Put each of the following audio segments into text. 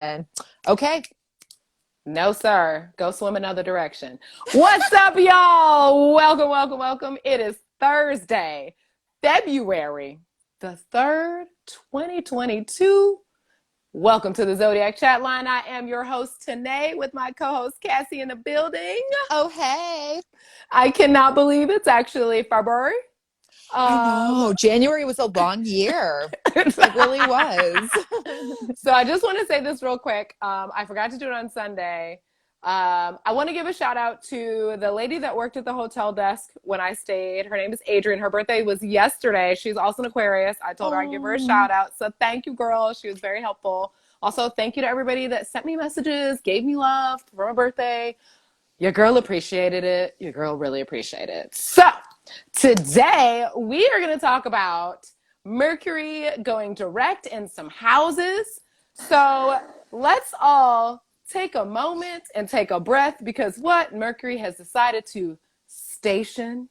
Okay. No, sir. Go swim another direction. What's up, y'all? Welcome, welcome, welcome. It is Thursday, February the 3rd, 2022. Welcome to the Zodiac Chatline. I am your host, Tennah, with my co-host, Cassie, in the building. Oh, hey. I cannot believe it's actually February. I know. January was a long year. It really was. So I just want to say this real quick. I forgot to do it on Sunday. I want to give a shout out to the lady that worked at the hotel desk when I stayed. Her name is Adrian. Her birthday was yesterday. She's also an Aquarius. I told her I'd give her a shout out. So thank you, girl. She was very helpful. Also, thank you to everybody that sent me messages, gave me love for my birthday. Your girl appreciated it. Your girl really appreciated it. So today we are going to talk about Mercury going direct in some houses. So let's all take a moment and take a breath, because what? Mercury has decided to station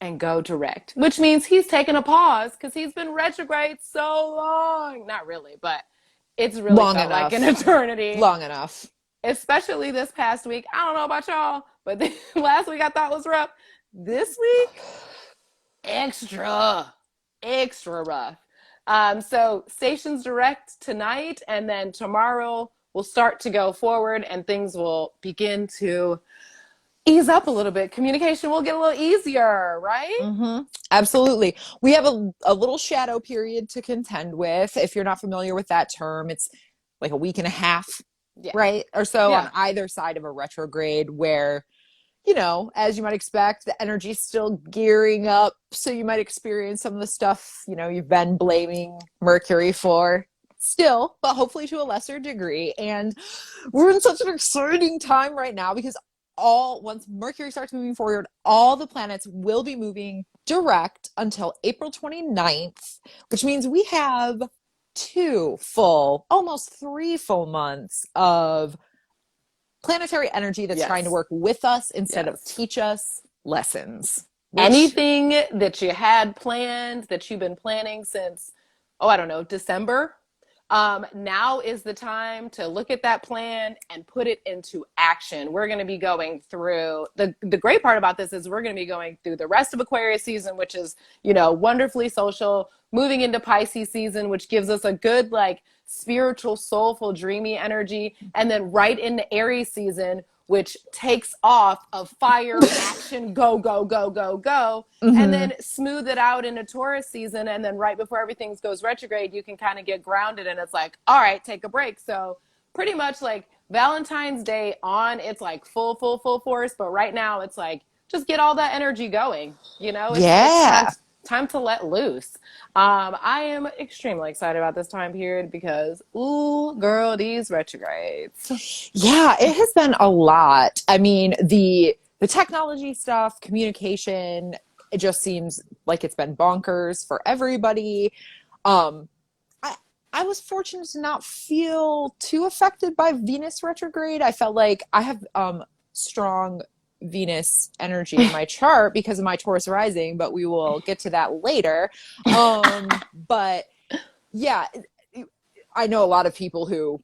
and go direct, which means he's taking a pause because he's been retrograde so long. Not really, but it's really Long felt enough. like an eternity. Long enough. Especially this past week. I don't know about y'all, but last week I thought was rough. This week, extra rough. So stations direct tonight, and then tomorrow we'll start to go forward and things will begin to ease up a little bit. Communication will get a little easier, right? Mm-hmm. Absolutely. We have a little shadow period to contend with. If you're not familiar with that term, it's like a week and a half, right? Or so on either side of a retrograde where, you know, as you might expect, the energy's still gearing up. So you might experience some of the stuff, you know, you've been blaming Mercury for still, but hopefully to a lesser degree. And we're in such an exciting time right now because once Mercury starts moving forward, all the planets will be moving direct until April 29th, which means we have almost 3 full months of planetary energy that's trying to work with us instead of teach us lessons. Anything that you had planned, that you've been planning since, December, now is the time to look at that plan and put it into action. We're going to be going through, the great part about this is we're going to be going through the rest of Aquarius season, which is, wonderfully social, moving into Pisces season, which gives us a good, spiritual, soulful, dreamy energy, and then right into Aries season, which takes off of fire, action, go, go, go, go, go, and then smooth it out into Taurus season. And then right before everything goes retrograde, you can kind of get grounded and it's like, all right, take a break. So pretty much like Valentine's Day on, it's like full force. But right now it's like, just get all that energy going, It's time to let loose. I am extremely excited about this time period because, ooh, girl, these retrogrades. Yeah, it has been a lot. I mean, the technology stuff, communication, it just seems like it's been bonkers for everybody. I was fortunate to not feel too affected by Venus retrograde. I felt like I have strong Venus energy in my chart because of my Taurus rising, but we will get to that later. But yeah, I know a lot of people who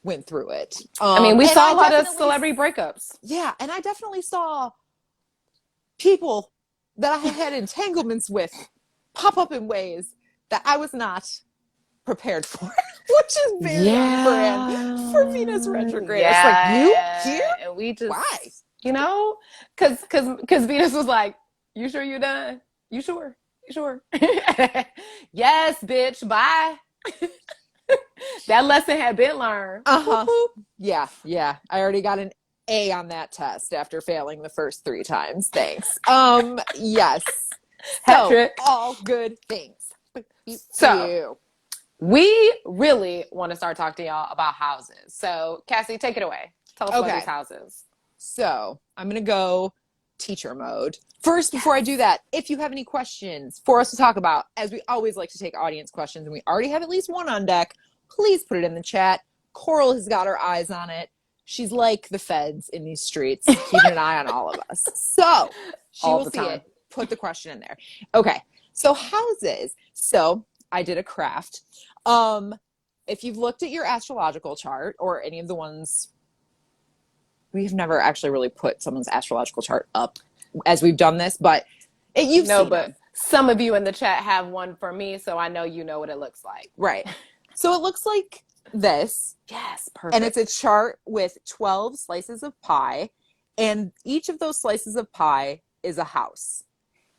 went through it. We saw a lot of celebrity breakups. Yeah, and I definitely saw people that I had entanglements with pop up in ways that I was not prepared for, which is very on brand for Venus retrograde. It's like, you here? And we just, why? Because Venus was like, you sure you're done? You sure? Yes, bitch, bye. That lesson had been learned. Yeah. I already got an A on that test after failing the first 3 times. Thanks. Yes. So, all good things. So, we really want to start talking to y'all about houses. So, Cassie, take it away. Tell us about these houses. So I'm going to go teacher mode. First, before I do that, if you have any questions for us to talk about, as we always like to take audience questions, and we already have at least one on deck, please put it in the chat. Coral has got her eyes on it. She's like the feds in these streets, keeping an eye on all of us. So she will see it. Put the question in there. Okay. So houses. So I did a craft. if you've looked at your astrological chart or any of the ones, we've never actually really put someone's astrological chart up as we've done this, but you've seen them. Some of you in the chat have one for me, so I know you know what it looks like. Right. So it looks like this. Yes, perfect. And it's a chart with 12 slices of pie, and each of those slices of pie is a house.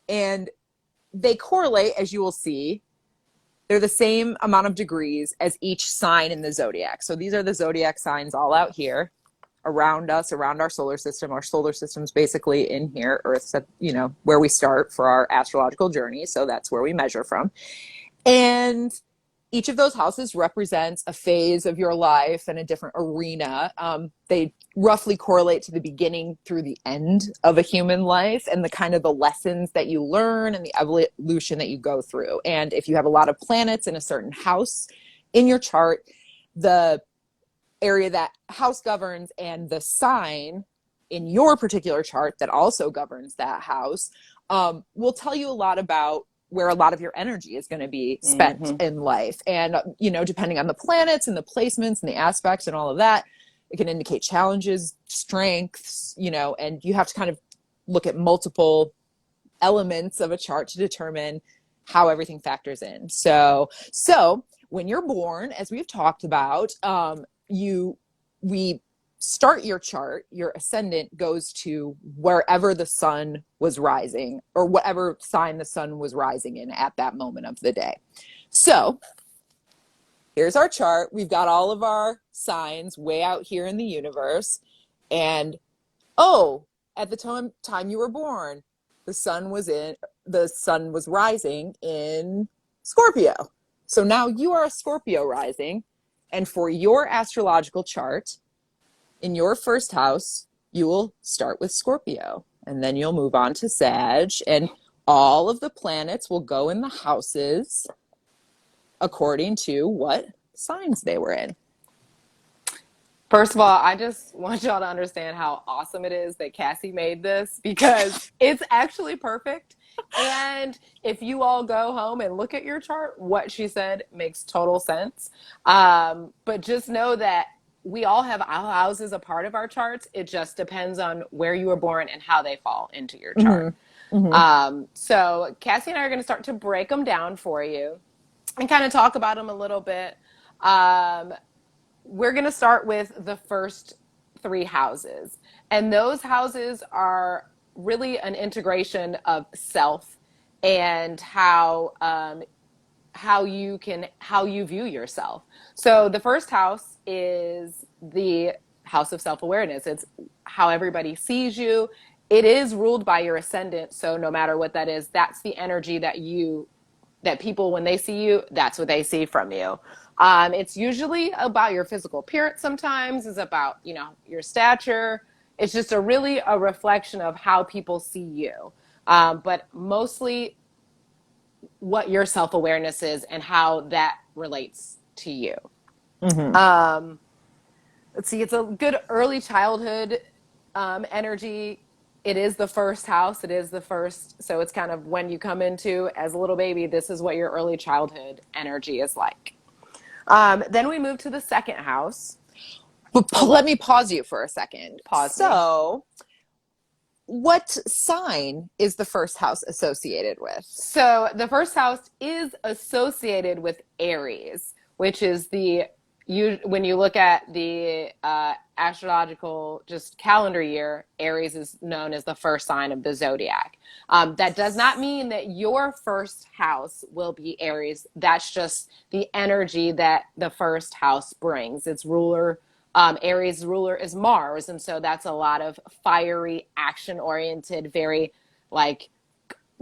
And they correlate, as you will see. They're the same amount of degrees as each sign in the zodiac. So these are the zodiac signs all out here around us, around our solar system. Our solar system's basically in here. Earth's at, where we start for our astrological journey. So that's where we measure from. And each of those houses represents a phase of your life and a different arena. They roughly correlate to the beginning through the end of a human life and the kind of the lessons that you learn and the evolution that you go through. And if you have a lot of planets in a certain house in your chart, the area that house governs and the sign in your particular chart that also governs that house will tell you a lot about where a lot of your energy is going to be spent in life. And, depending on the planets and the placements and the aspects and all of that, it can indicate challenges, strengths, and you have to kind of look at multiple elements of a chart to determine how everything factors in. So when you're born, as we've talked about, we start your chart, your ascendant goes to wherever the sun was rising or whatever sign the sun was rising in at that moment of the day. So here's our chart. We've got all of our signs way out here in the universe. And at the time you were born, the sun was rising in Scorpio. So now you are a Scorpio rising. And for your astrological chart, in your first house, you will start with Scorpio, and then you'll move on to Sag, and all of the planets will go in the houses according to what signs they were in. First of all, I just want y'all to understand how awesome it is that Cassie made this, because it's actually perfect. And if you all go home and look at your chart, what she said makes total sense. But just know that we all have our houses a part of our charts. It just depends on where you were born and how they fall into your chart. So Cassie and I are going to start to break them down for you and kind of talk about them a little bit. We're going to start with the first 3 houses. And those houses are really an integration of self and how you view yourself. So the first house is the house of self-awareness. It's how everybody sees you. It is ruled by your ascendant. So no matter what that is, that's the energy that people, when they see you, that's what they see from you. It's usually about your physical appearance. Sometimes it's about, your stature. It's just a reflection of how people see you. But mostly what your self-awareness is and how that relates to you. Let's see, it's a good early childhood energy. It is the first house. So it's kind of when you come into as a little baby, this is what your early childhood energy is like. Then we move to the second house. But let me pause you for a second. So what sign is the first house associated with? So the first house is associated with Aries, which is when you look at the astrological just calendar year, Aries is known as the first sign of the zodiac. That does not mean that your first house will be Aries. That's just the energy that the first house brings. Its ruler, Aries' ruler is Mars, and so that's a lot of fiery, action-oriented, very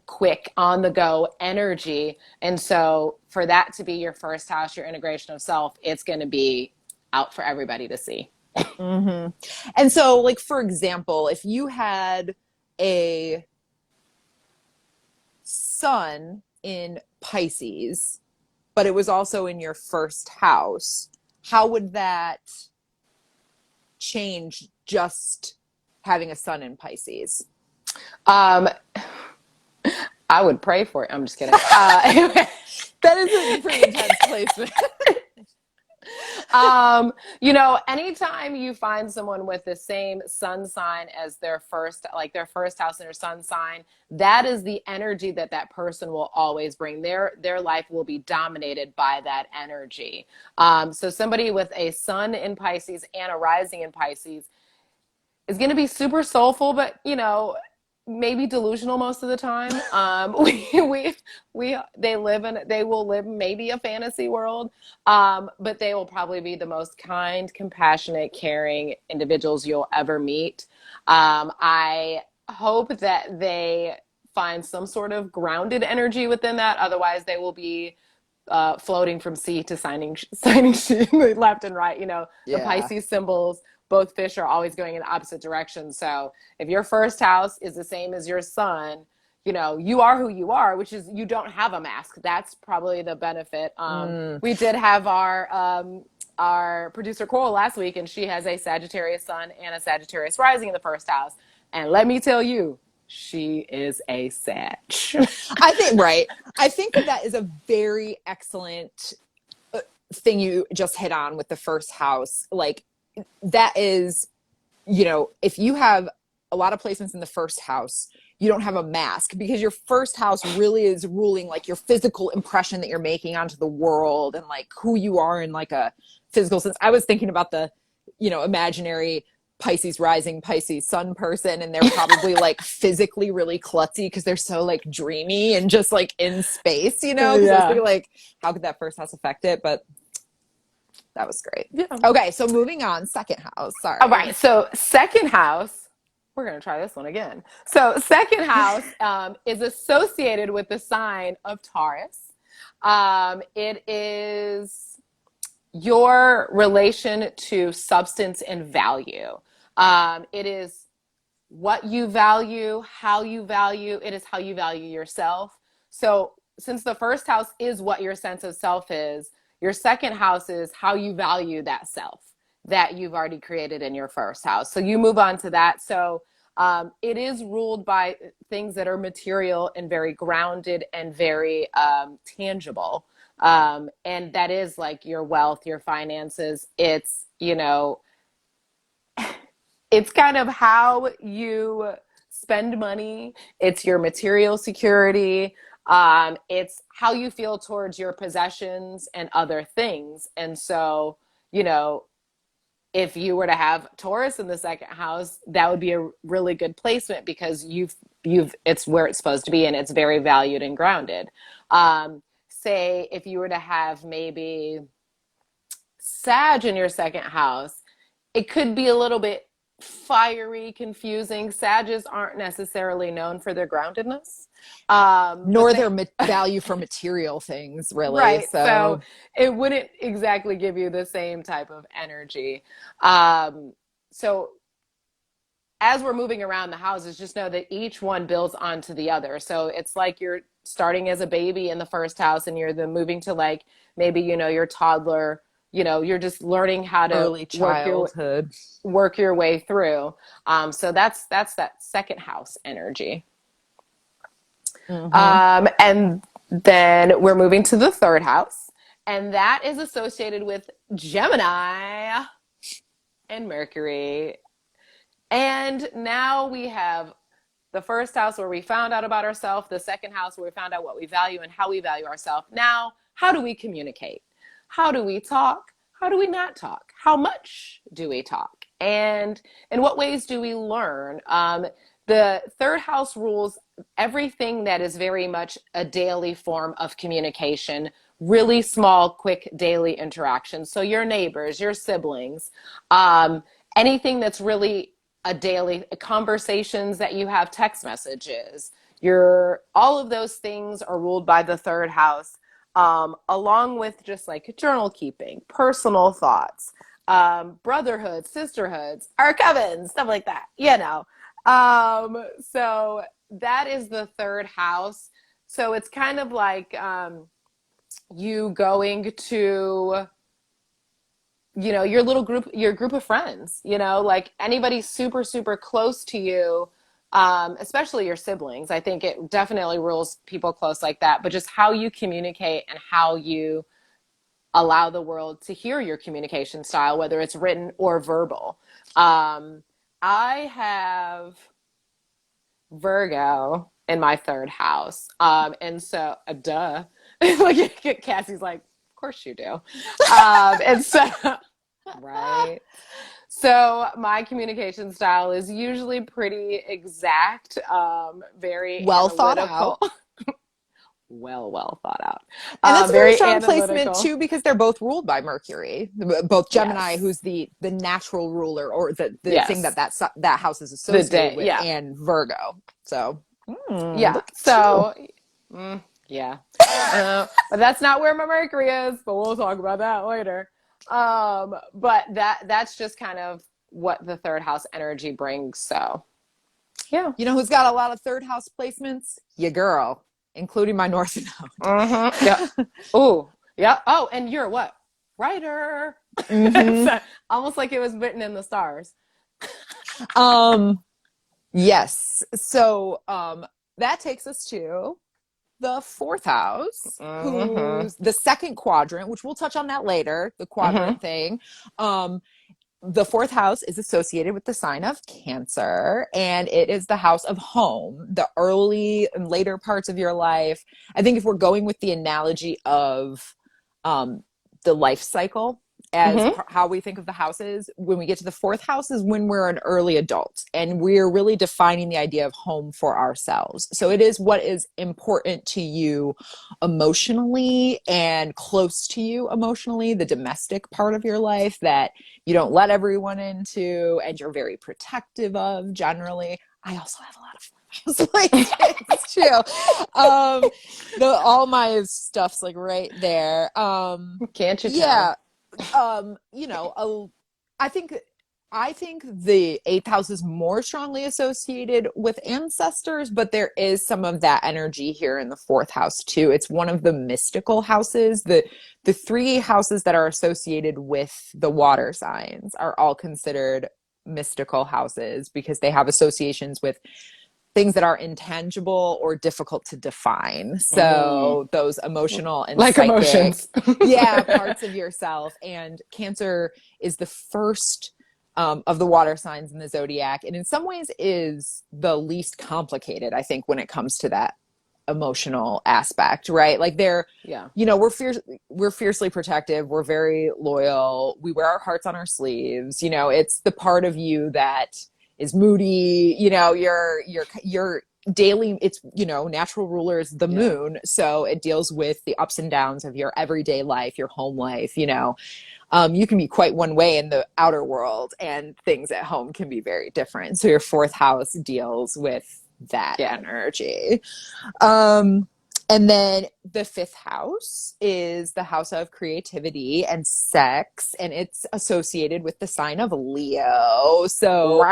quick, on-the-go energy. And so for that to be your first house, your integration of self, it's going to be out for everybody to see. And so, for example, if you had a sun in Pisces, but it was also in your first house, how would that change just having a sun in Pisces? I would pray for it. I'm just kidding. That is a pretty intense placement. Anytime you find someone with the same sun sign as their first house and their sun sign, that is the energy that person will always bring. Their life will be dominated by that energy. So somebody with a sun in Pisces and a rising in Pisces is going to be super soulful, but maybe delusional most of the time. They will live maybe a fantasy world, but they will probably be the most kind, compassionate, caring individuals you'll ever meet. I hope that they find some sort of grounded energy within that. Otherwise, they will be floating from sea to signing sheet left and right. The Pisces symbols, both fish are always going in opposite directions. So if your first house is the same as your sun, you are who you are, which is you don't have a mask. That's probably the benefit. We did have our producer Coral last week, and she has a Sagittarius sun and a Sagittarius rising in the first house. And let me tell you, she is a Sag. I think that is a very excellent thing you just hit on with the first house. Like, that is, if you have a lot of placements in the first house, you don't have a mask, because your first house really is ruling like your physical impression that you're making onto the world and like who you are in like a physical sense. I was thinking about the, imaginary Pisces rising, Pisces sun person, and they're probably like physically really klutzy because they're so like dreamy and just like in space, because I was thinking like, how could that first house affect it? But that was great. Yeah. Okay, so moving on, second house. Sorry. All right, so second house, we're going to try this one again. So second house is associated with the sign of Taurus. It is your relation to substance and value. It is what you value, how you value. It is how you value yourself. So since the first house is what your sense of self is, your second house is how you value that self that you've already created in your first house. So you move on to that. So it is ruled by things that are material and very grounded and very tangible. And that is like your wealth, your finances. It's, it's kind of how you spend money. It's your material security. It's how you feel towards your possessions and other things. And so, if you were to have Taurus in the second house, that would be a really good placement because it's where it's supposed to be and it's very valued and grounded. Say if you were to have maybe Sag in your second house, it could be a little bit fiery, confusing. Sages aren't necessarily known for their groundedness. Nor their value for material things, really. Right. So it wouldn't exactly give you the same type of energy. So as we're moving around the houses, just know that each one builds onto the other. So it's like you're starting as a baby in the first house and you're then moving to like maybe, your toddler, you're just learning how to early childhood work your way through. So that's that second house energy. Mm-hmm. And then we're moving to the third house, and that is associated with Gemini and Mercury. And now we have the first house where we found out about ourselves, the second house where we found out what we value and how we value ourselves. Now, how do we communicate? How do we talk? How do we not talk? How much do we talk? And in what ways do we learn? The third house rules everything that is very much a daily form of communication, really small, quick daily interactions. So your neighbors, your siblings, anything that's really a daily conversations that you have, text messages, all of those things are ruled by the third house, along with just like journal keeping, personal thoughts, brotherhood, sisterhoods, our covens, stuff like that, so that is the third house. So it's kind of like you going to, your little group, your group of friends, like anybody super, super close to you, especially your siblings. I think it definitely rules people close like that, but just how you communicate and how you allow the world to hear your communication style, whether it's written or verbal. I have Virgo in my third house. And so, duh. Like, Cassie's like, of course you do. And so, right. So my communication style is usually pretty exact, very Well thought analytical. out. Well thought out. And that's a very strong analytical placement too, because they're both ruled by Mercury. Both Gemini, Yes. who's the natural ruler, or the Yes. thing that house is associated with, yeah. and Virgo. So yeah. So yeah. But that's not where my Mercury is. But we'll talk about that later. But that's just kind of what the third house energy brings. So yeah. You know who's got a lot of third house placements? Your girl, including my North Node. Yeah. Oh, yeah. Oh, and you're what? Writer. So, almost like it was written in the stars. Yes. So that takes us to the fourth house, who's the second quadrant, which we'll touch on that later, the quadrant thing. The fourth house is associated with the sign of Cancer, and it is the house of home, the early and later parts of your life. I think if we're going with the analogy of the life cycle as how we think of the houses, when we get to the fourth house is when we're an early adult and we're really defining the idea of home for ourselves. So it is what is important to you emotionally and close to you emotionally, the domestic part of your life that you don't let everyone into and you're very protective of generally. I also have a lot of it's true. All my stuff's like right there. Can't you tell? Yeah. I think the eighth house is more strongly associated with ancestors, but there is some of that energy here in the fourth house too. It's one of the mystical houses. The three houses that are associated with the water signs are all considered mystical houses because they have associations with things that are intangible or difficult to define. So those emotional and like psychic, emotions. parts of yourself. And Cancer is the first of the water signs in the zodiac, and in some ways is the least complicated, I think, when it comes to that emotional aspect, right? Like we're fiercely protective, we're very loyal, we wear our hearts on our sleeves. It's the part of you that is moody, your daily, it's, natural ruler is the moon. So it deals with the ups and downs of your everyday life, your home life, you can be quite one way in the outer world and things at home can be very different. So your fourth house deals with that energy. And then the fifth house is the house of creativity and sex, and it's associated with the sign of Leo. So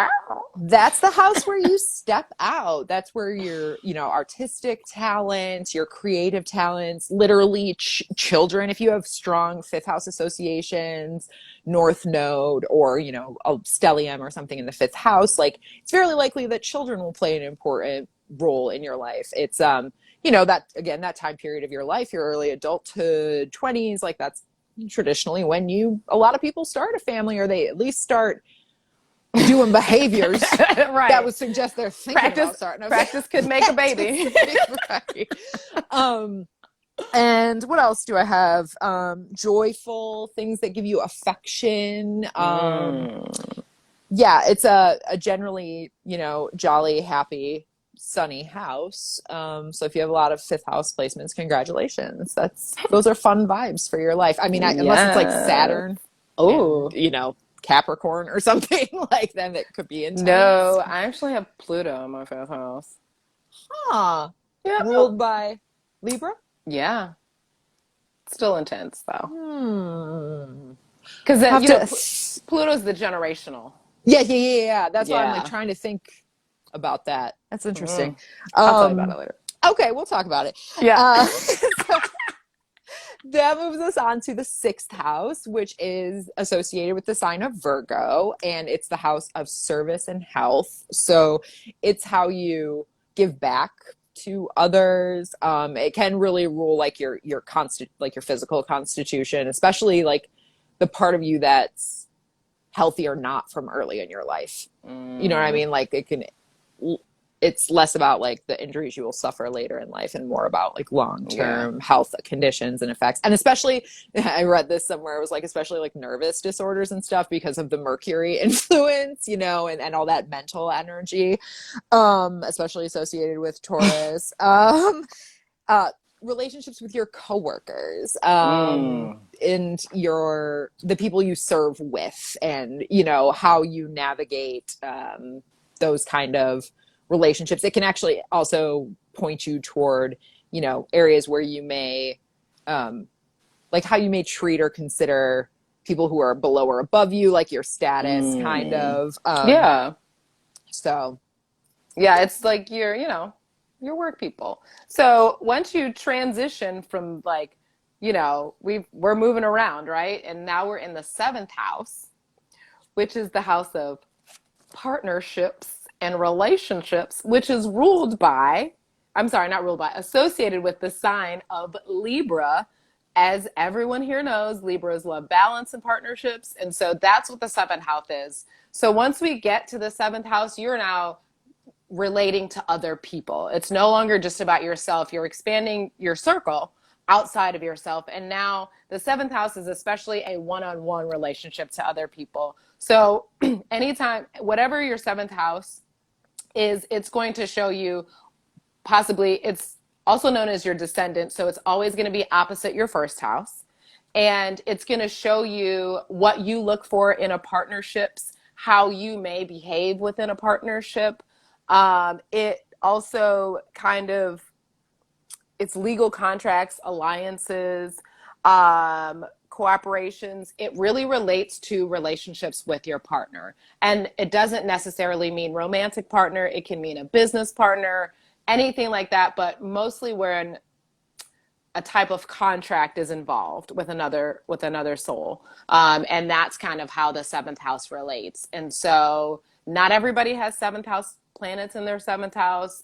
that's the house where you step out. That's where your, artistic talents, your creative talents, literally children, if you have strong fifth house associations, North Node, or, a stellium or something in the fifth house, like it's very likely that children will play an important role in your life. It's, that time period of your life, your early adulthood, 20s, like that's traditionally when a lot of people start a family, or they at least start doing behaviors that would suggest they're thinking about starting a family. Practice could make a baby. Right. And what else do I have? Joyful things that give you affection. Yeah, it's a generally, jolly, happy, sunny house. So if you have a lot of fifth house placements, congratulations. Those are fun vibes for your life. I mean, unless it's like Saturn, Capricorn or something like that, that could be intense. No, I actually have Pluto in my fifth house. Huh. Yeah. Ruled by Libra? Yeah. Still intense though. Because Pluto's the generational. Yeah. That's why I'm like trying to think about that. That's interesting. I'll tell you about it later. Okay, we'll talk about it. Yeah. So that moves us on to the sixth house, which is associated with the sign of Virgo, and it's the house of service and health. So it's how you give back to others. It can really rule like your like your physical constitution, especially like the part of you that's healthy or not from early in your life. You know what I mean? Like it's less about like the injuries you will suffer later in life and more about like long-term health conditions and effects. And especially, I read this somewhere, it was like, especially like nervous disorders and stuff because of the Mercury influence, you know, and all that mental energy, especially associated with Taurus. Relationships with your coworkers, and the people you serve with, and you know how you navigate those kind of relationships. It can actually also point you toward, you know, areas where you may like how you may treat or consider people who are below or above you, like your status kind of. So yeah, it's like you're, you know, your work people. So once you transition from like, you know, we're moving around, right? And now we're in the 7th house, which is the house of partnerships and relationships, which is associated with the sign of Libra. As everyone here knows, Libras love balance and partnerships. And so that's what the 7th house is. So once we get to the 7th house, you're now relating to other people. It's no longer just about yourself. You're expanding your circle outside of yourself. And now the 7th house is especially a one-on-one relationship to other people. So anytime, whatever your 7th house is, it's going to show you possibly, it's also known as your descendant. So it's always going to be opposite your 1st house. And it's going to show you what you look for in a partnerships, how you may behave within a partnership. It also kind of, it's legal contracts, alliances, cooperations. It really relates to relationships with your partner. And it doesn't necessarily mean romantic partner. It can mean a business partner, anything like that, but mostly when a type of contract is involved with another soul. And that's kind of how the 7th house relates. And so not everybody has 7th house planets in their 7th house,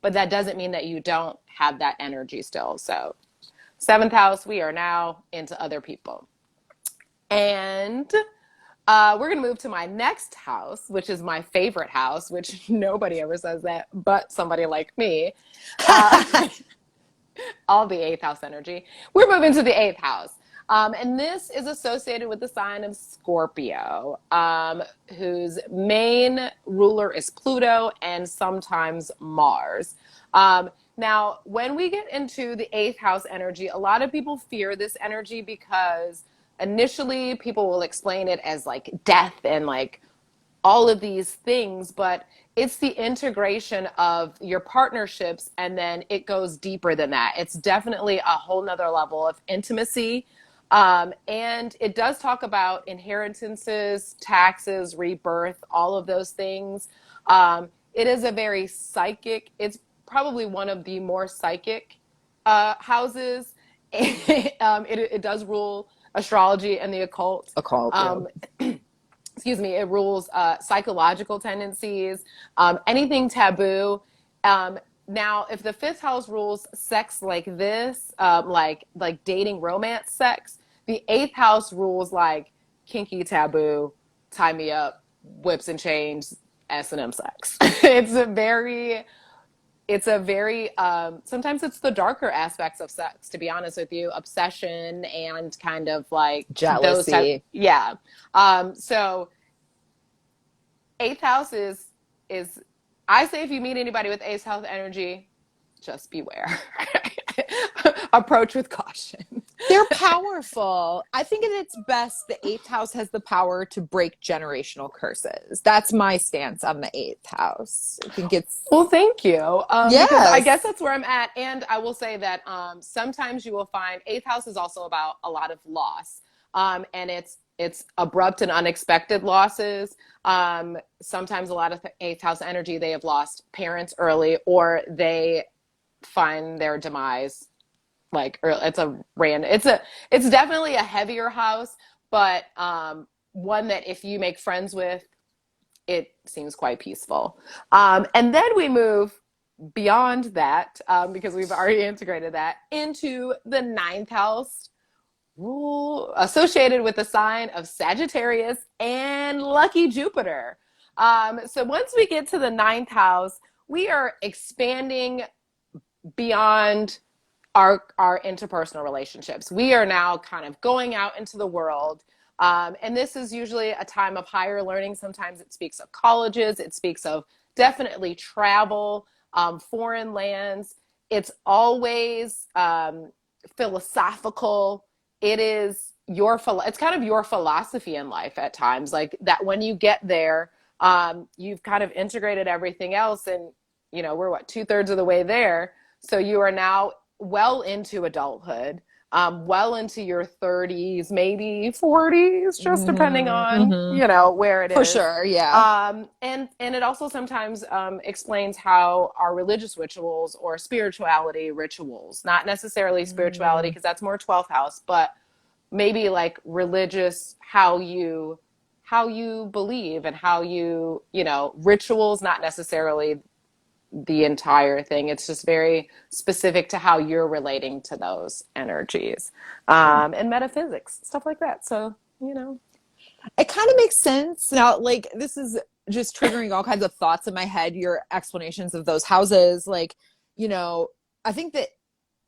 but that doesn't mean that you don't have that energy still. So 7th house, we are now into other people. And we're going to move to my next house, which is my favorite house, which nobody ever says that, but somebody like me. All the 8th house energy. We're moving to the 8th house. And this is associated with the sign of Scorpio, whose main ruler is Pluto and sometimes Mars. Now, when we get into the 8th house energy, a lot of people fear this energy because initially people will explain it as like death and like all of these things, but it's the integration of your partnerships, and then it goes deeper than that. It's definitely a whole nother level of intimacy. And it does talk about inheritances, taxes, rebirth, all of those things. It is a very psychic, it's probably one of the more psychic houses. It does rule astrology and the occult. Excuse me, it rules psychological tendencies, anything taboo. Now, if the 5th house rules sex like this, like dating, romance, sex, the 8th house rules like kinky, taboo, tie me up, whips and chains, S&M sex. It's a very, sometimes it's the darker aspects of sex, to be honest with you, obsession and kind of like jealousy. Yeah. So 8th house is, I say if you meet anybody with 8th house energy, just beware. Approach with caution. They're powerful. I think at its best, the 8th house has the power to break generational curses. That's my stance on the 8th house. I think it's... Well, thank you. Yes. Because I guess that's where I'm at. And I will say that sometimes you will find 8th house is also about a lot of loss. And it's abrupt and unexpected losses. Sometimes a lot of 8th house energy, they have lost parents early, or they find their demise like early. It's definitely a heavier house, but one that if you make friends with, it seems quite peaceful. And then we move beyond that, because we've already integrated that into the ninth house rule associated with the sign of Sagittarius and lucky Jupiter. So once we get to the ninth house, we are expanding beyond our interpersonal relationships. We are now kind of going out into the world. And this is usually a time of higher learning. Sometimes it speaks of colleges. It speaks of definitely travel, foreign lands. It's always philosophical. It is it's kind of your philosophy in life at times, like that when you get there, you've kind of integrated everything else, and we're what, 2/3 of the way there. So you are now well into adulthood, well into your 30s, maybe 40s, just depending on where it is. For sure, yeah. And it also sometimes explains how our religious rituals or spirituality rituals, not necessarily spirituality because that's more 12th house, but maybe like religious, how you believe and how rituals, not necessarily the entire thing. It's just very specific to how you're relating to those energies, and metaphysics, stuff like that. So, it kind of makes sense now. Like, this is just triggering all kinds of thoughts in my head, your explanations of those houses. Like, I think that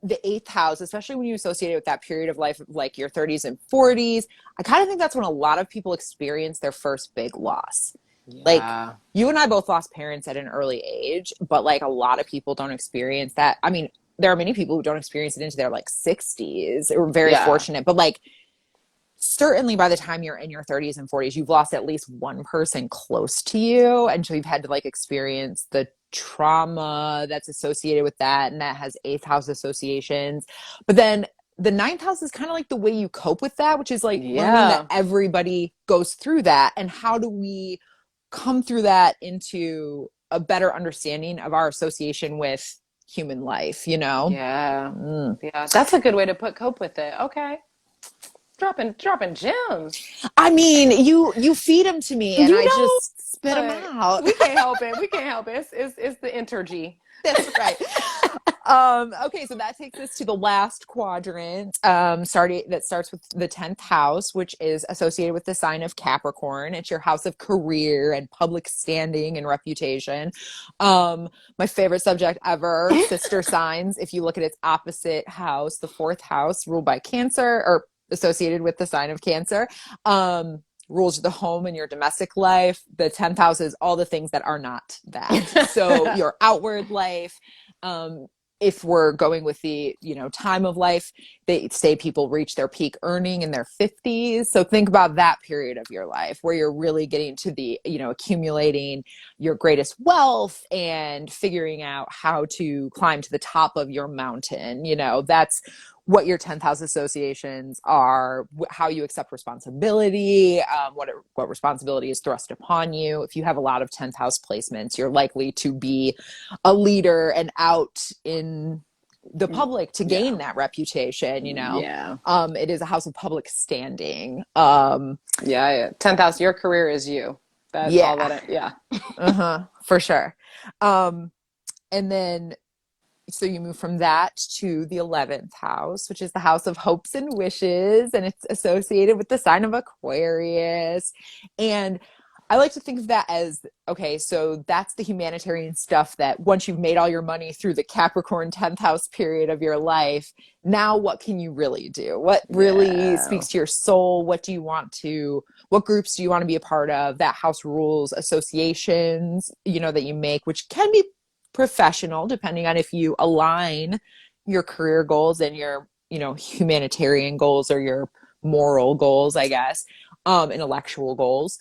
the eighth house, especially when you associate it with that period of life, like your 30s and 40s, I kind of think that's when a lot of people experience their first big loss. Yeah. Like, you and I both lost parents at an early age, but like a lot of people don't experience that. I mean, there are many people who don't experience it into their like 60s. We're very fortunate, but like certainly by the time you're in your 30s and 40s, you've lost at least one person close to you. And so you've had to like experience the trauma that's associated with that. And that has eighth house associations. But then the ninth house is kind of like the way you cope with that, which is like learning that everybody goes through that. And how do we come through that into a better understanding of our association with human life, Yeah. That's a good way to cope with it. Okay. Dropping gems. I mean, you feed them to me and I just spit them out. We can't help it. It's the energy. That's right. Okay, so that takes us to the last quadrant, that starts with the 10th house, which is associated with the sign of Capricorn. It's your house of career and public standing and reputation. My favorite subject ever, sister signs. If you look at its opposite house, the 4th house, ruled by Cancer, or associated with the sign of Cancer, rules the home and your domestic life. The 10th house is all the things that are not that. So your outward life, if we're going with the, time of life, they say people reach their peak earning in their 50s. So think about that period of your life where you're really getting to the, accumulating your greatest wealth and figuring out how to climb to the top of your mountain. That's what your 10th house associations are, how you accept responsibility, what responsibility is thrust upon you. If you have a lot of 10th house placements, you're likely to be a leader and out in the public to gain that reputation, it is a house of public standing. 10th house, your career is you. That's all that for sure. And then so you move from that to the 11th house, which is the house of hopes and wishes, and it's associated with the sign of Aquarius. And I like to think of that as, okay, so that's the humanitarian stuff that once you've made all your money through the Capricorn 10th house period of your life, now what can you really do? What really speaks to your soul? What groups do you want to be a part of? That house rules associations, that you make, which can be professional, depending on if you align your career goals and your, humanitarian goals or your moral goals, I guess, intellectual goals.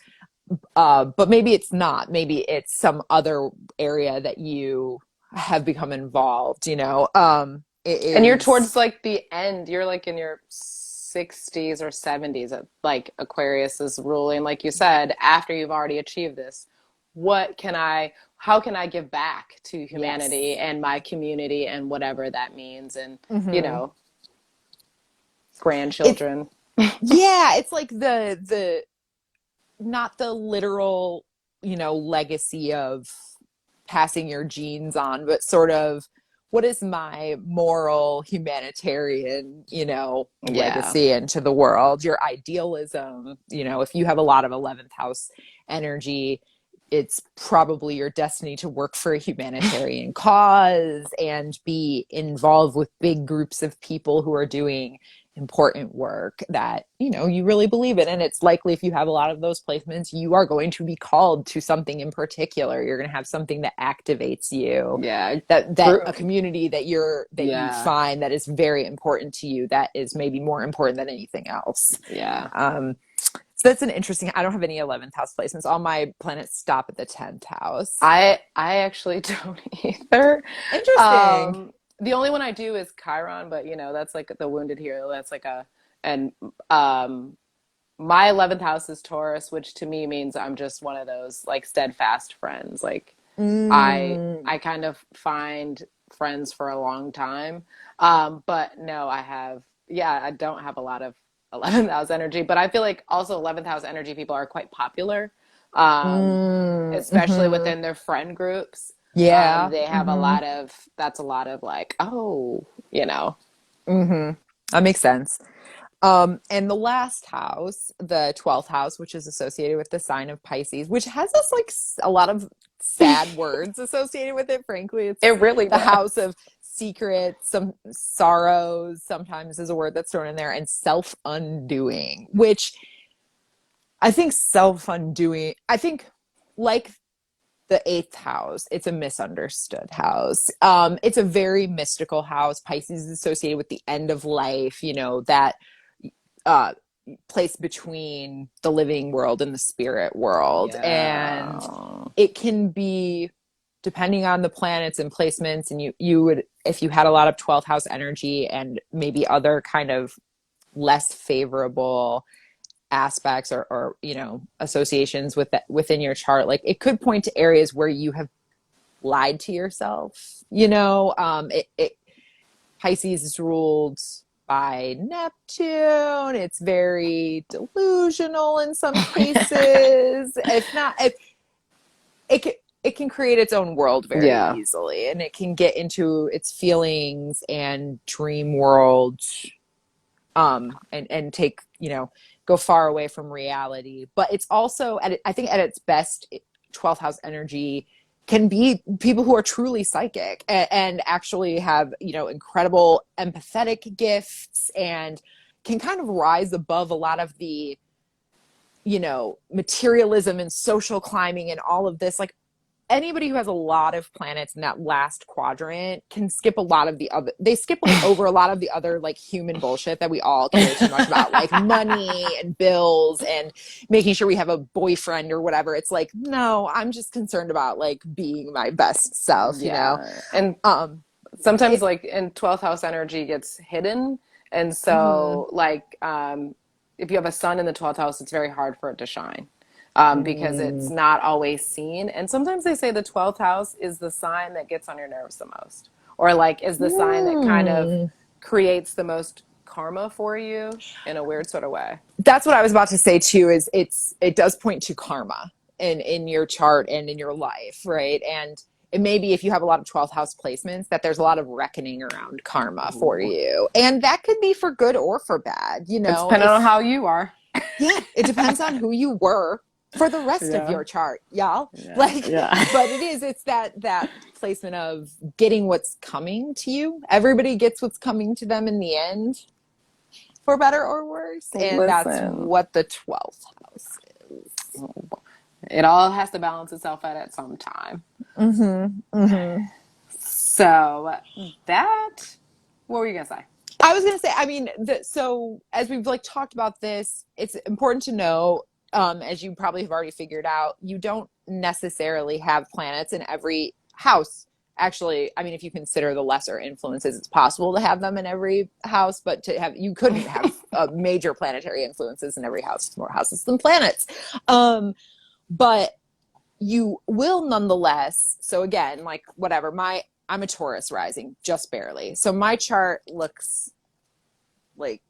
But maybe it's not. Maybe it's some other area that you have become involved, and you're towards like the end. You're like in your 60s or 70s, like Aquarius is ruling, like you said, after you've already achieved this. How can I give back to humanity and my community and whatever that means, and grandchildren. It's like the not the literal, legacy of passing your genes on, but sort of what is my moral humanitarian, legacy into the world, your idealism. If you have a lot of 11th house energy, it's probably your destiny to work for a humanitarian cause and be involved with big groups of people who are doing important work that you really believe in. And it's likely, if you have a lot of those placements, you are going to be called to something in particular. You're going to have something that activates you, that a community that you find that is very important to you, that is maybe more important than anything else. So that's an interesting. I don't have any 11th house placements. All my planets stop at the 10th house. I actually don't either. Interesting. The only one I do is Chiron, but that's like the wounded hero. That's like my 11th house is Taurus, which to me means I'm just one of those like steadfast friends. Like I kind of find friends for a long time. But no, I don't have a lot of 11th house energy, but I feel like also 11th house energy people are quite popular, especially within their friend groups. They have that's a lot of like, that makes sense. And the last house, the 12th house, which is associated with the sign of Pisces, which has this like a lot of sad words associated with it. Frankly, it really the does. house of secrets, some sorrows sometimes is a word that's thrown in there, and self-undoing, which I think like the 8th house, it's a misunderstood house. It's a very mystical house. Pisces is associated with the end of life, that place between the living world and the spirit world. And it can be, depending on the planets and placements, and you would, if you had a lot of 12th house energy and maybe other kind of less favorable aspects or associations with that within your chart, like it could point to areas where you have lied to yourself. Pisces is ruled by Neptune. It's very delusional in some cases. It can create its own world very easily, and it can get into its feelings and dream world, and take, go far away from reality. But it's also, I think at its best, 12th house energy can be people who are truly psychic and actually have, incredible empathetic gifts, and can kind of rise above a lot of the, materialism and social climbing and all of this. Like, anybody who has a lot of planets in that last quadrant can skip over a lot of the other like human bullshit that we all care too much about, like money and bills and making sure we have a boyfriend or whatever. It's like, no, I'm just concerned about like being my best self, And sometimes like in 12th house energy gets hidden. And so like, if you have a sun in the 12th house, it's very hard for it to shine. Because it's not always seen. And sometimes they say the 12th house is the sign that gets on your nerves the most, or like is the sign that kind of creates the most karma for you in a weird sort of way. That's what I was about to say too, is it does point to karma in your chart and in your life, right? And it may be, if you have a lot of 12th house placements, that there's a lot of reckoning around karma for you. And that could be for good or for bad, It's depending on how you are. Yeah, it depends on who you were for the rest of your chart, y'all. But it's that placement of getting what's coming to you. Everybody gets what's coming to them in the end, for better or worse. And that's what the 12th house is. It all has to balance itself out at some time. So what were you going to say? I was going to say, I mean, so as we've like talked about this, it's important to know, as you probably have already figured out, you don't necessarily have planets in every house. Actually, I mean, if you consider the lesser influences, it's possible to have them in every house, but you couldn't have major planetary influences in every house. More houses than planets. But you will nonetheless. So again, like whatever, I'm a Taurus rising, just barely. So my chart looks like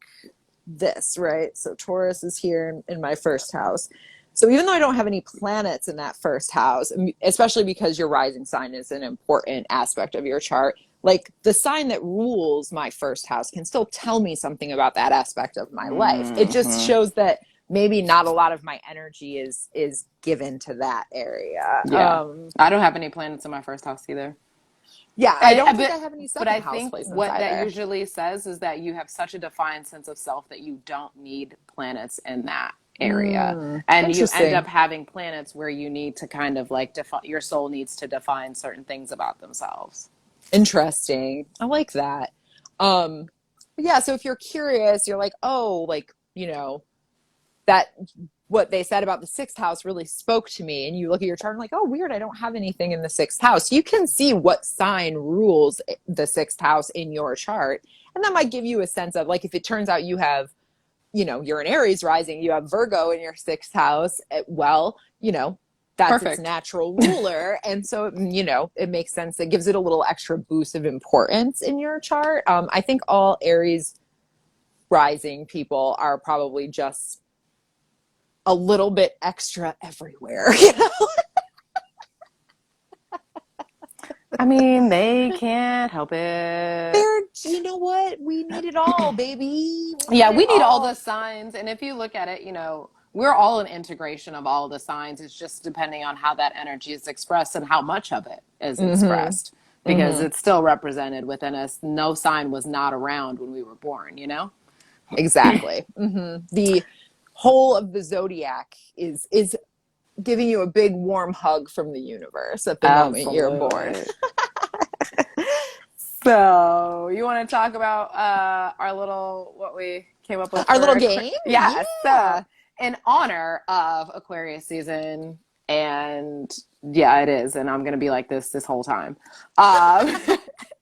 this, right? So Taurus is here in my first house. So even though I don't have any planets in that first house, especially because your rising sign is an important aspect of your chart, like the sign that rules my first house can still tell me something about that aspect of my life. It just shows that maybe not a lot of my energy is given to that area. Yeah. I don't have any planets in my first house either. Yeah, I don't think I have any second house think placements what either. that usually says is that you have such a defined sense of self that you don't need planets in that area. And you end up having planets where you need to kind of like your soul needs to define certain things about themselves. Interesting. I like that. Yeah, so if you're curious, you're like, oh, like, you know, that what they said about the sixth house really spoke to me, and you look at your chart and like, oh, weird, I don't have anything in the sixth house. You can see what sign rules the sixth house in your chart, and that might give you a sense of, like, if it turns out you have, you know, you're an Aries rising, you have Virgo in your sixth house, well, you know, that's its natural ruler. And so, you know, it makes sense. It gives it a little extra boost of importance in your chart. I think all Aries rising people are probably just a little bit extra everywhere, you know? I mean, they can't help it. You know what? We need it all, baby. We need all the signs. And if you look at it, you know, we're all an integration of all the signs. It's just depending on how that energy is expressed and how much of it is expressed, because it's still represented within us. No sign was not around when we were born, you know? Exactly. The whole of the zodiac is giving you a big warm hug from the universe at the moment you're born. So you want to talk about what we came up with? Our little game? Yeah. So in honor of Aquarius season, and yeah, it is, and I'm going to be like this whole time.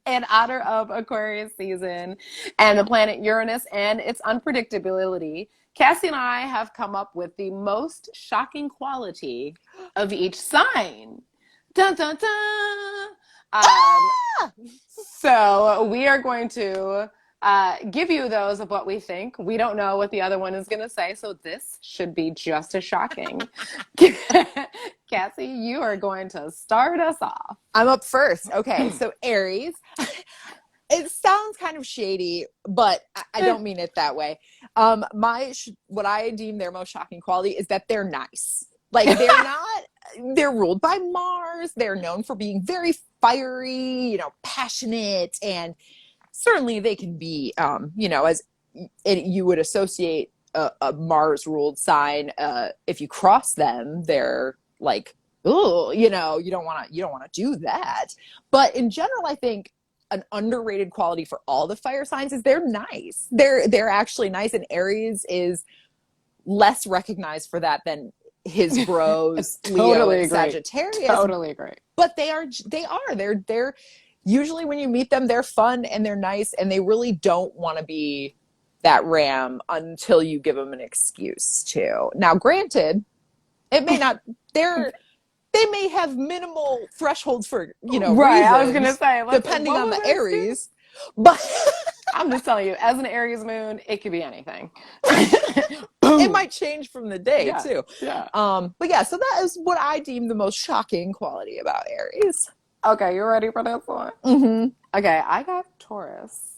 In honor of Aquarius season and the planet Uranus and its unpredictability, Cassie and I have come up with the most shocking quality of each sign. Dun, dun, dun. So we are going to give you those of what we think. We don't know what the other one is going to say, so this should be just as shocking. Cassie, you are going to start us off. I'm up first. Okay, so Aries. It sounds kind of shady, but I don't mean it that way. What I deem their most shocking quality is that they're nice. Like, they're ruled by Mars. They're known for being very fiery, you know, passionate, and certainly they can be, you know, as you would associate a Mars ruled sign. If you cross them, they're like, oh, you know, you don't want to do that. But in general, I think an underrated quality for all the fire signs is they're nice. They're actually nice, and Aries is less recognized for that than his bros, Leo and Sagittarius. Totally agree. But they're usually, when you meet them, they're fun and they're nice, and they really don't want to be that ram until you give them an excuse to. Now, granted, it may not, they may have minimal thresholds for, you know, reasons, I was gonna say, depending on the Aries, but I'm just telling you, as an Aries moon, it could be anything. It might change from the day too. Yeah. But yeah, so that is what I deem the most shocking quality about Aries. Okay, you ready for this one? Okay, I got Taurus.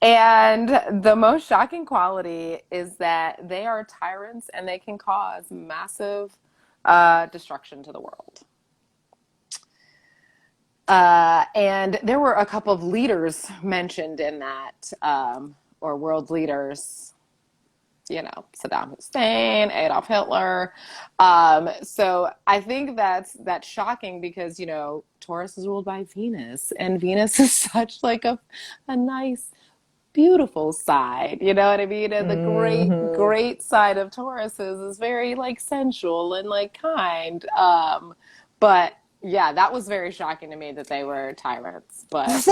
And the most shocking quality is that they are tyrants and they can cause massive destruction to the world. And there were a couple of leaders mentioned in that, or world leaders, you know, Saddam Hussein, Adolf Hitler. So I think that's shocking because, you know, Taurus is ruled by Venus, and Venus is such like a nice, beautiful side, you know what I mean? And the great side of Taurus is very like sensual and like kind. But yeah, that was very shocking to me that they were tyrants. But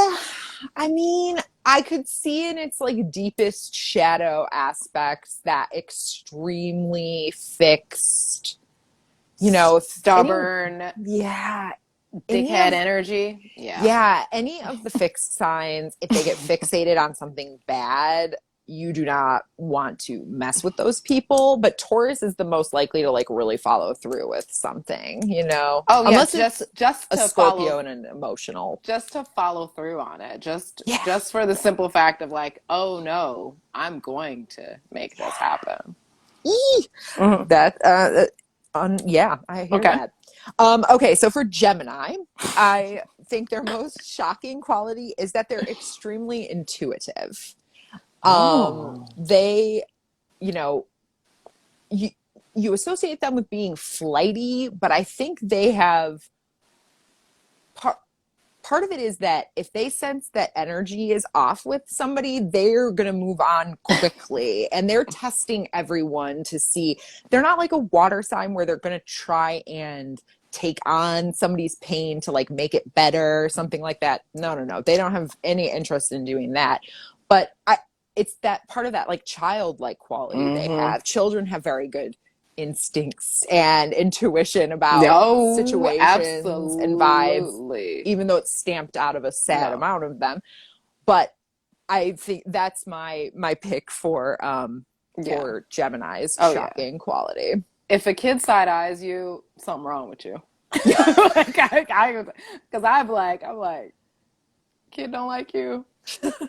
I mean, I could see in its like deepest shadow aspects that extremely fixed, you know, stubborn, dickhead energy. Yeah, any of the fixed signs, if they get fixated on something bad, you do not want to mess with those people. But Taurus is the most likely to like really follow through with something, you know? Oh yeah, Unless it's just a to Scorpio follow, and an emotional. just to follow through on it. Yeah. Just for the simple fact of like, oh no, I'm going to make this happen. Mm-hmm. Yeah, I hear that. Okay, so for Gemini, I think their most shocking quality is that they're extremely intuitive. They, you know, you associate them with being flighty, but I think they have part of it is that if they sense that energy is off with somebody, they're going to move on quickly, and they're testing everyone to see. They're not like a water sign where they're going to try and take on somebody's pain to like make it better, something like that. No. They don't have any interest in doing that. But it's that part of that like childlike quality they have. Children have very good instincts and intuition about situations and vibes, even though it's stamped out of a sad amount of them. But I think that's my pick for Gemini's shocking quality. If a kid side eyes you, something wrong with you. Because I'm like, kid don't like you.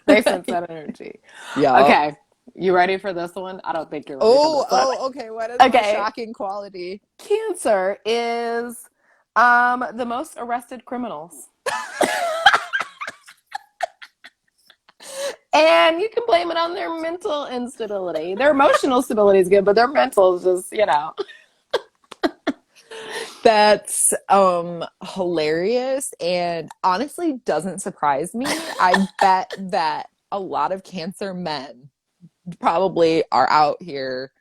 They sense that energy. Yeah. Okay. You ready for this one? I don't think you're ready for this one. Okay. What is the shocking quality? Cancer is the most arrested criminals. And you can blame it on their mental instability. Their emotional stability is good, but their mental is just, you know. That's hilarious and honestly doesn't surprise me. I bet that a lot of Cancer men probably are out here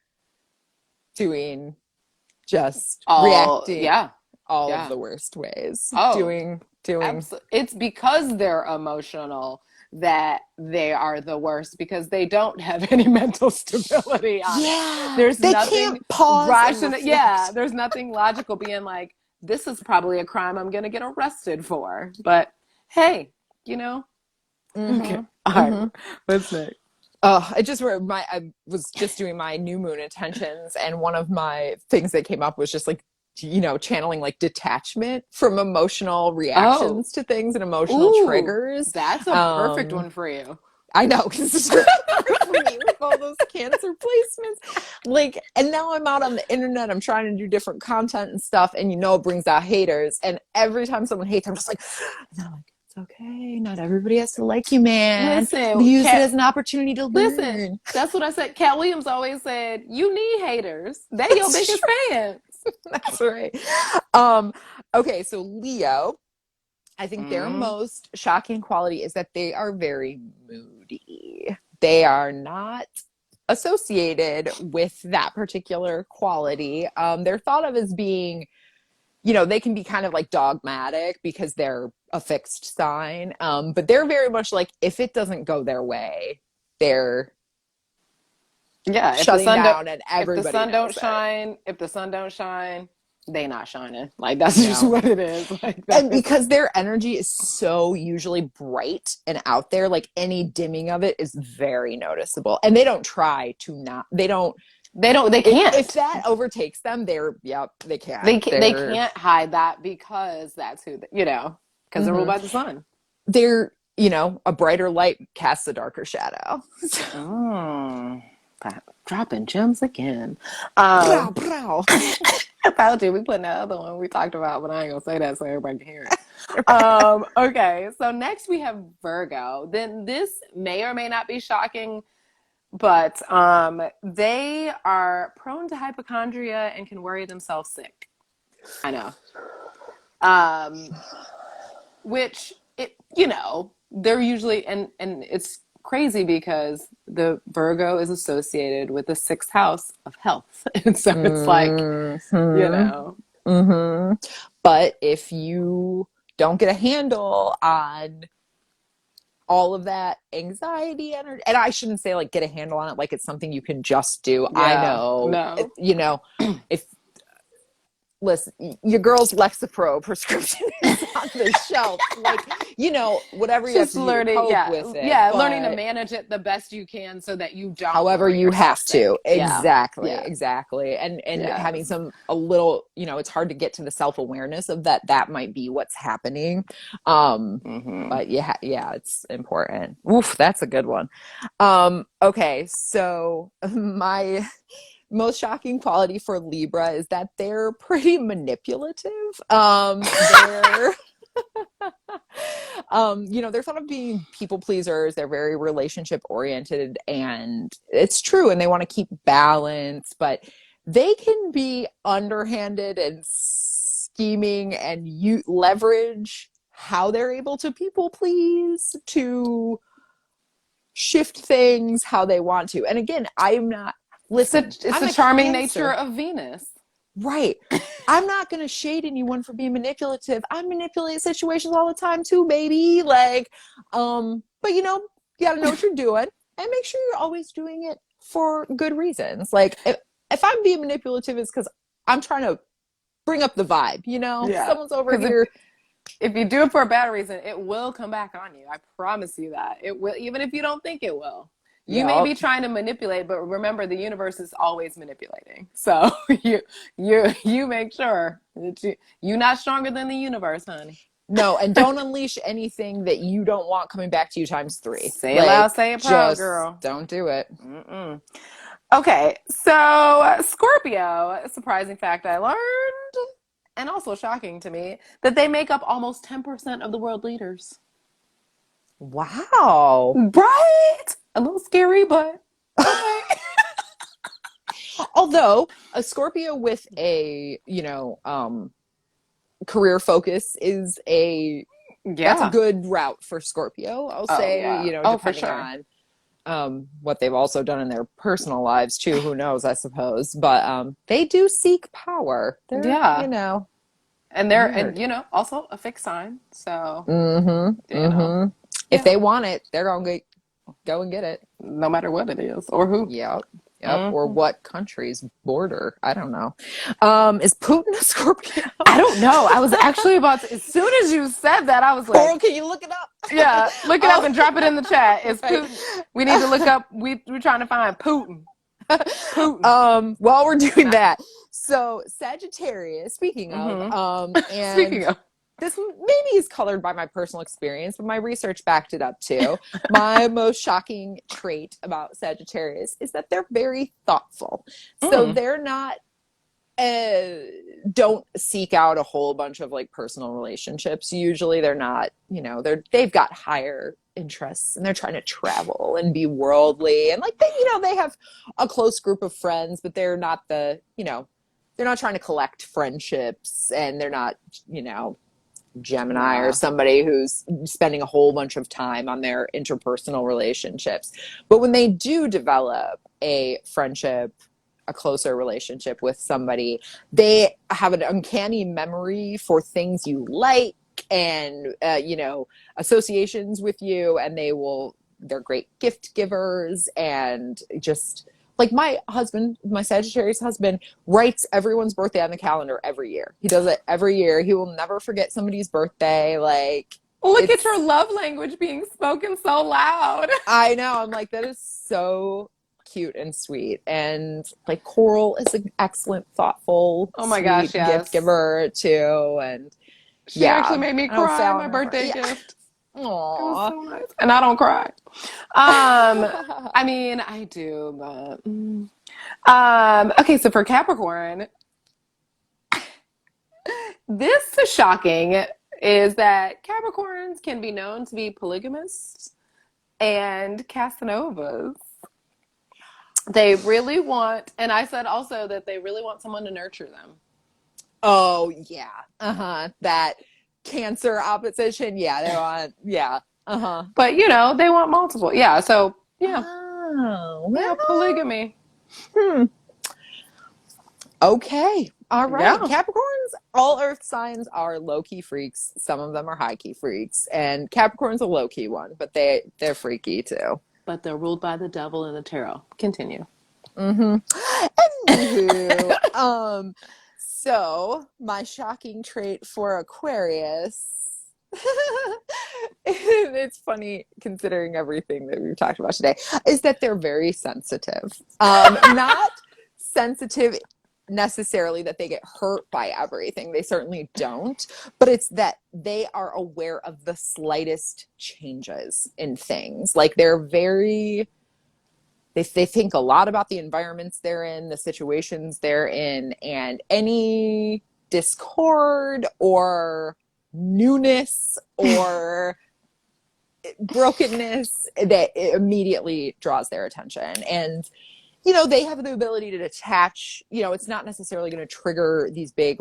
doing just reacting all of the worst ways. Doing it's because they're emotional that they are the worst, because they don't have any mental stability on it. There's nothing can't pause rational. Yeah, there's nothing logical being like, this is probably a crime I'm going to get arrested for. But hey, you know. Okay. All right. What's next? I was just doing my new moon intentions, and one of my things that came up was just like, you know, channeling like detachment from emotional reactions to things and emotional triggers. That's a perfect one for you. I know, because it's perfect for me with all those Cancer placements. Like, and now I'm out on the internet, I'm trying to do different content and stuff, and you know, it brings out haters. And every time someone hates, I'm just like, and I'm like, it's okay. Not everybody has to like you, man. Listen, use it as an opportunity to learn. Listen, that's what I said. Cat Williams always said, you need haters. They your biggest fans. That's right. Okay, so Leo, I think their most shocking quality is that they are very moody. They are not associated with that particular quality. They're thought of as being, you know, they can be kind of like dogmatic because they're a fixed sign. But they're very much like, if it doesn't go their way, they're shutting down, and everybody if the sun don't shine, they not shining. Like, that's just what it is. Like, and because their energy is so usually bright and out there, like any dimming of it is very noticeable. And they don't try to not. They can't. If that overtakes them, they can't. They can't hide that, because that's who, you know, because they're ruled by the sun. They're, you know, a brighter light casts a darker shadow. Dropping gems again. Brow, brow. I told you we put in that other one we talked about, but I ain't gonna say that so everybody can hear it. Okay, so next we have Virgo. Then this may or may not be shocking, but they are prone to hypochondria and can worry themselves sick. I know. Which, you know, they're usually, and it's crazy because the Virgo is associated with the 6th house of health. And so it's like, you know. But if you don't get a handle on all of that anxiety energy, and I shouldn't say like get a handle on it like it's something you can just do. I know, you know, if listen, your girl's Lexapro prescription is on the shelf. Like, whatever you have to do to cope with it. Yeah, learning to manage it the best you can so that you don't. However you have to. Exactly. Yeah. Exactly. And having a little, it's hard to get to the self-awareness of that might be what's happening. But yeah, it's important. Oof, that's a good one. Okay. So my most shocking quality for Libra is that they're pretty manipulative. They're they're thought of being people pleasers. They're very relationship oriented, and it's true, and they want to keep balance, but they can be underhanded and scheming, and you leverage how they're able to people please to shift things how they want to. And again, I'm not, listen, it's the charming nature of Venus. Right. I'm not going to shade anyone for being manipulative. I manipulate situations all the time too, baby. Like, but you got to know what you're doing and make sure you're always doing it for good reasons. Like, if I'm being manipulative, it's because I'm trying to bring up the vibe, someone's over here. If you do it for a bad reason, it will come back on you. I promise you that. It will, even if you don't think it will. You may be trying to manipulate, but remember, the universe is always manipulating. So you make sure that you're not stronger than the universe, honey. No, and don't unleash anything that you don't want coming back to you times 3. Say it loud, say it proud, girl. Don't do it. Okay, so Scorpio, a surprising fact I learned, and also shocking to me, that they make up almost 10% of the world leaders. Wow. Right? A little scary, but okay. Although a Scorpio with a, career focus is that's a good route for Scorpio. I'll say, depending for sure. on what they've also done in their personal lives too. Who knows, I suppose. But they do seek power. They're, and they're, and also a fixed sign. So, if they want it, they're going to go and get it. No matter what it is or who. Yep. Or what country's border. I don't know. Is Putin a Scorpio? I don't know. I was actually about to, as soon as you said that, I was like, Coral, can you look it up? Yeah, look it up and drop it in the chat. It's Putin. We need to look up, we're trying to find Putin. While we're doing that, so Sagittarius, speaking of, this maybe is colored by my personal experience, but my research backed it up too. My most shocking trait about Sagittarius is that they're very thoughtful. So they're not, don't seek out a whole bunch of like personal relationships. Usually they're not, they've got higher interests and they're trying to travel and be worldly. And like, they have a close group of friends, but they're not they're not trying to collect friendships, and they're not, Gemini or somebody who's spending a whole bunch of time on their interpersonal relationships. But when they do develop a friendship, a closer relationship with somebody, they have an uncanny memory for things you like and, associations with you, and they're great gift givers, and just like my Sagittarius husband writes everyone's birthday on the calendar every year. He does it every year. He will never forget somebody's birthday. Like, look at your love language being spoken so loud. I know. I'm like, that is so cute and sweet. And like, Coral is an excellent, thoughtful, gift giver too. And she actually made me cry on my birthday gift. Aww. It was so nice. And I don't cry. I mean, I do, but okay, so for Capricorn, this is shocking, is that Capricorns can be known to be polygamists and Casanovas. They really want, and I said also that they really want someone to nurture them. Oh yeah. That Cancer opposition. Yeah, they want, But they want multiple. Yeah, so polygamy. Okay. All right. Yeah. Capricorns, all earth signs are low-key freaks. Some of them are high-key freaks. And Capricorn's a low-key one, but they're freaky too. But they're ruled by the devil in the tarot. Continue. Anywho, So, my shocking trait for Aquarius, it's funny considering everything that we've talked about today, is that they're very sensitive. Not sensitive necessarily that they get hurt by everything. They certainly don't. But it's that they are aware of the slightest changes in things. Like they're very they think a lot about the environments they're in, the situations they're in, and any discord or newness or brokenness that immediately draws their attention. And they have the ability to detach. It's not necessarily going to trigger these big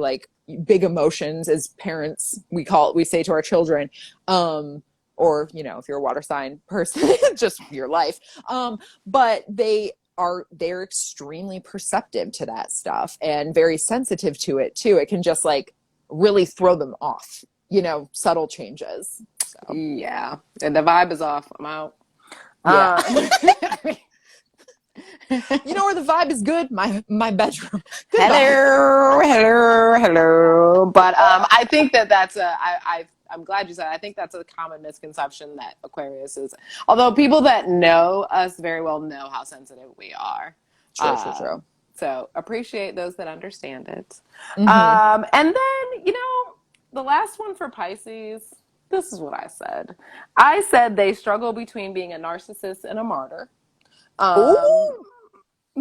emotions as parents, we say to our children, or if you're a water sign person, just your life. But they're extremely perceptive to that stuff and very sensitive to it too. It can just really throw them off, subtle changes. So. Yeah. And the vibe is off. I'm out. Yeah. You know where the vibe is good? My bedroom. Good hello. But I think that's I'm glad you said it. I think that's a common misconception that Aquarius is. Although people that know us very well know how sensitive we are. True. So appreciate those that understand it. Mm-hmm. And then, the last one for Pisces, this is what I said. I said they struggle between being a narcissist and a martyr.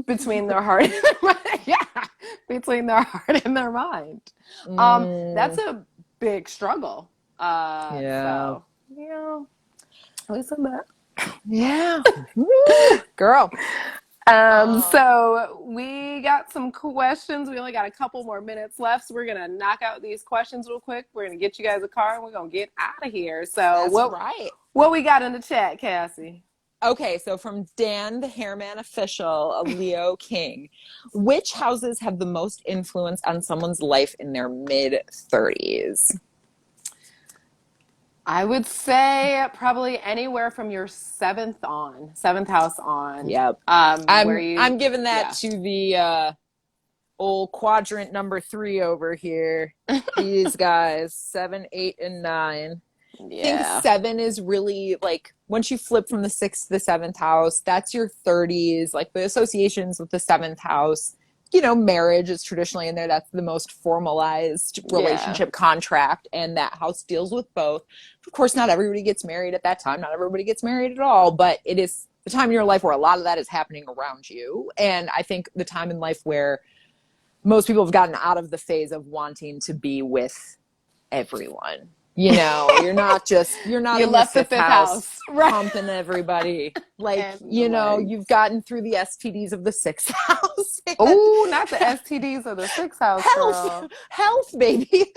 Between their heart and their mind. Yeah, between their heart and their mind. That's a big struggle. So, at least I'm that. Yeah. Girl. So we got some questions. We only got a couple more minutes left, so we're gonna knock out these questions real quick. We're gonna get you guys a car and we're gonna get out of here. So what we got in the chat, Cassie? Okay, so from Dan, the Hairman Official, a Leo King. Which houses have the most influence on someone's life in their mid-30s? I would say probably anywhere from your seventh house on. Yep. I'm giving that to the old quadrant number 3 over here. These guys, 7, 8, and 9. Yeah. I think 7 is really once you flip from the 6th to the 7th house, that's your 30s. The associations with the 7th house, marriage is traditionally in there. That's the most formalized relationship contract, and that house deals with both. Of course, not everybody gets married at that time. Not everybody gets married at all, but it is the time in your life where a lot of that is happening around you. And I think the time in life where most people have gotten out of the phase of wanting to be with everyone. You left the 5th house pumping everybody. You've gotten through the STDs of the 6th house. Oh, not the STDs of the 6th house. Health, baby.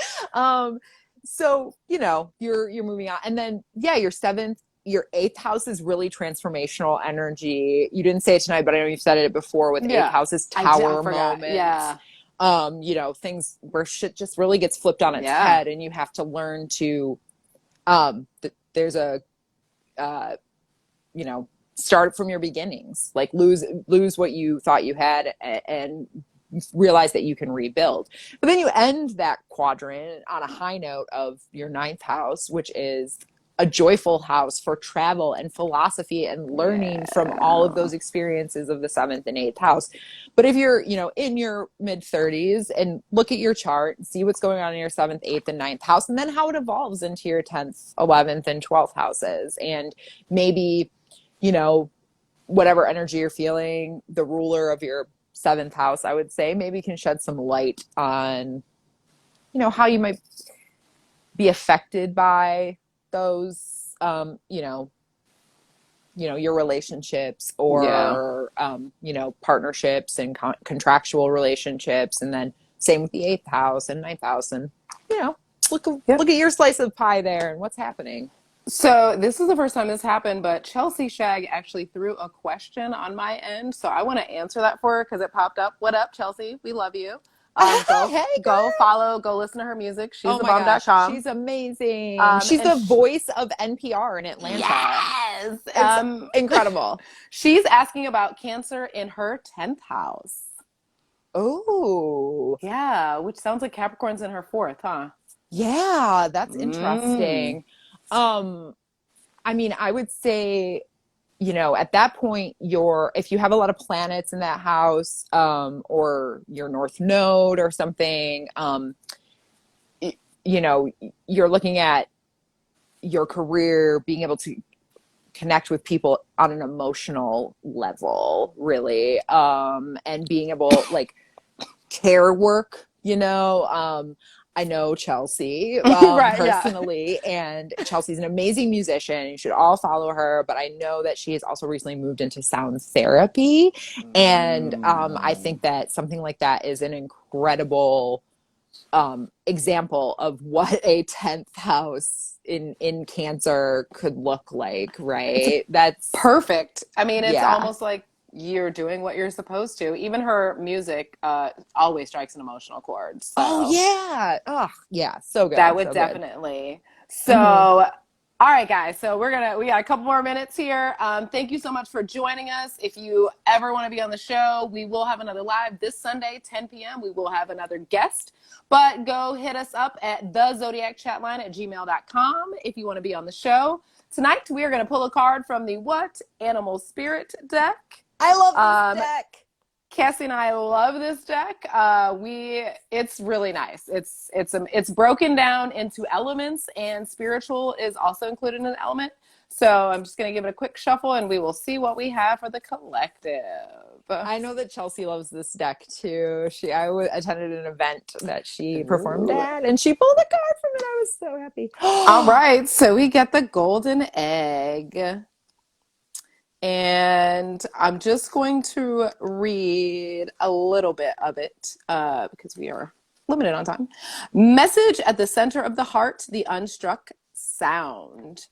So, you're moving on. And then, your 7th, your 8th house is really transformational energy. You didn't say it tonight, but I know you've said it before with 8th house's tower moments. Yeah. Things where shit just really gets flipped on its head, and you have to learn to, there's a, start from your beginnings, lose what you thought you had and realize that you can rebuild. But then you end that quadrant on a high note of your 9th house, which is a joyful house for travel and philosophy and learning from all of those experiences of the 7th and 8th house. But if you're, in your mid-30s and look at your chart and see what's going on in your 7th, 8th, and 9th house, and then how it evolves into your 10th, 11th, and 12th houses. And maybe, whatever energy you're feeling, the ruler of your 7th house, I would say, maybe can shed some light on, how you might be affected by those, your relationships or, partnerships and contractual relationships. And then same with the 8th house and 9th house. And, look at your slice of pie there and what's happening. So this is the first time this happened, but Chelsea Shag actually threw a question on my end. So I want to answer that for her because it popped up. What up, Chelsea? We love you. Go follow, go listen to her music. She's thebomb.com. She's amazing. She's the voice of NPR in Atlanta. Yes. It's incredible. She's asking about Cancer in her 10th house. Oh, Yeah, which sounds like Capricorn's in her fourth, huh? yeah, that's Mm. interesting. Um, I mean, I would say, at that point, if you have a lot of planets in that house, or your North Node or something, you know, you're looking at your career being able to connect with people on an emotional level, really, and being able, like, care work, I know Chelsea, Right, yeah. personally, and Chelsea's an amazing musician. You should all follow her, but I know that she has also recently moved into sound therapy. And I Mm. think that something like that is an incredible example of what a 10th house in Cancer could look like, It's right? That's, perfect. I mean, it's yeah. almost like you're doing what you're supposed to. Even her music always strikes an emotional chord. Oh, So yeah. Oh, yeah. So that good. would So good. definitely. So, Hmm. all right, guys. So we got a couple more minutes here. Thank you so much for joining us. If you ever want to be on the show, we will have another live this Sunday, 10 p.m. We will have another guest. But go hit us up at the Zodiac Chatline at gmail.com if you want to be on the show. Tonight, we are going to pull a card from the What Animal Spirit deck. I love this Um, deck. Cassie and I love this deck. It's really nice. It's broken down into elements, and spiritual is also included in an element. So I'm just gonna give it a quick shuffle, and we will see what we have for the collective. I know that Chelsea loves this deck too. I attended an event that she performed Ooh. at, and she pulled a card from it. I was so happy. All right, so we get the golden egg. And I'm just going to read a little bit of it because we are limited on time. Message at the center of the heart, the unstruck sound.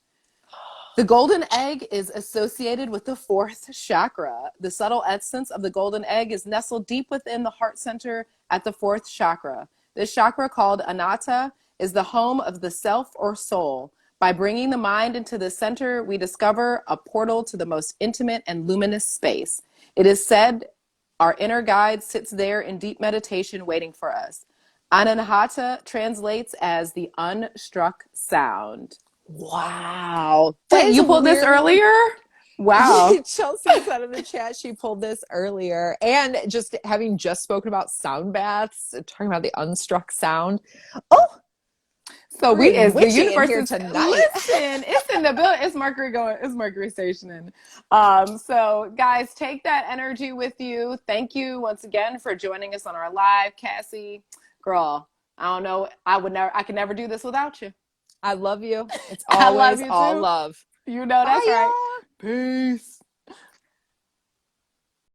The golden egg is associated with the fourth chakra. The subtle essence of the golden egg is nestled deep within the heart center at the fourth chakra. This chakra, called Anatta, is the home of the self or soul. By bringing the mind into the center, we discover a portal to the most intimate and luminous space. It is said our inner guide sits there in deep meditation waiting for us. Anahata translates as the unstruck sound. Wow. That Wait, is you pulled this really. earlier? Wow. Chelsea said in the chat she pulled this earlier. And just having just spoken about sound baths, talking about the unstruck sound. Oh, So we're we getting is the witchy in universe here is tonight. listen, it's in the building. It's Mercury going, it's Mercury stationing. So guys, take that energy with you. Thank you once again for joining us on our live. Cassie, girl, I don't know. I could never do this without you. I love you. It's I love always you all too. love. You know Bye, that's right. y'all. Peace.